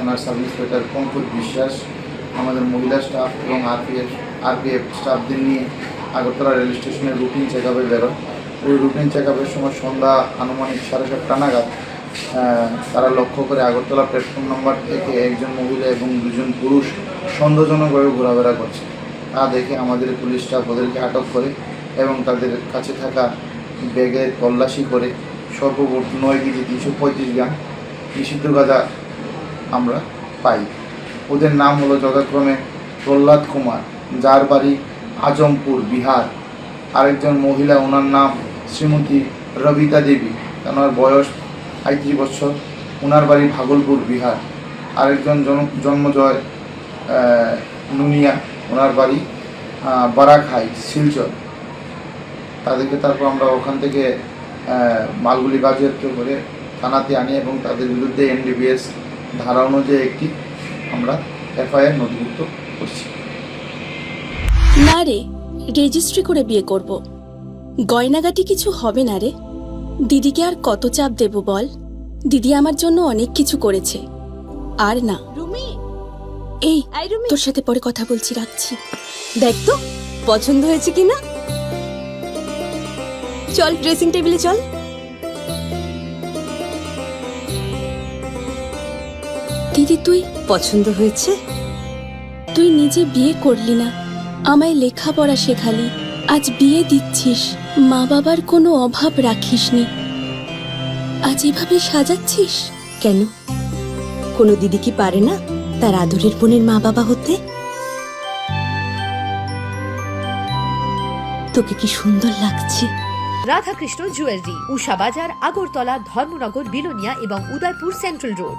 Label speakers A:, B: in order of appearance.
A: থানার sub inspector Pankaj বিশ্বাস আমাদের মহিলা স্টাফ এবং আরপিএফ স্টাফদের নিয়ে আগরতলা রেল স্টেশনের রুটিন চেক আপে বেরোয়। ওই রুটিন চেক আপের সময় সন্ধ্যা আনুমানিক 7:30 নাগাদ তারা লক্ষ্য করে আগরতলা প্ল্যাটফর্ম নম্বর থেকে একজন মহিলা এবং দুজন পুরুষ সন্দেহজনকভাবে ঘোরাফেরা করছে। তা দেখে আমাদের পুলিশ স্টাফ ওদেরকে আটক করে এবং তাদের কাছে থাকা ব্যাগে তল্লাশি করে সর্বমোট 9 কেজি 335 গ্রাম নিষিদ্ধ গাঁজা আমরা পাই। ওদের নাম হলো যথাক্রমে প্রহ্লাদ কুমার, যার বাড়ি আজমপুর, বিহার। আরেকজন মহিলা, ওনার নাম শ্রীমতী রবিতা দেবী, ওনার বয়স 35 বছর, ওনার বাড়ি ভাগলপুর, বিহার। আরেকজন জন্মজয় নুনিয়া, ওনার বাড়ি বারাখাই, শিলচর। তাদেরকে তারপর আমরা ওখান থেকে মালগুলি বাজেয়াপ্ত করে থানাতে আনি এবং তাদের বিরুদ্ধে এনডিপিএস ধারা অনুযায়ী একটি আমরা এফআইআর নথিভুক্ত করছি।
B: না রে, রেজিস্ট্রি করে বিয়ে করব। গয়নাগাটি কিছু হবে না রে। দিদিকে আর কত চাপ দেব বল? দিদি আমার জন্য অনেক কিছু করেছে। আর না। এই তোর সাথে পরে কথা বলছি, রাখছি।
C: দেখ তো পছন্দ হয়েছে কিনা। চল ড্রেসিং টেবিলে চল।
B: দিদি তুই
C: পছন্দ হয়েছে?
B: তুই নিজে বিয়ে করলি না, আমায় লেখাপড়া শেখালি, আজ বিয়ে দিচ্ছিস, মা বাবার কোনো অভাব রাখিসনি, আজ এভাবে সাজাচ্ছিস
C: কেন? কোনো দিদি কি পারে না তার আদরের বোনের মা বাবা হতে? তোকে কি সুন্দর লাগছে।
D: রাধাকৃষ্ণ জুয়েলারি, উষা বাজার, আগরতলা, ধর্মনগর, বিলোনিয়া এবং উদয়পুর সেন্ট্রাল রোড।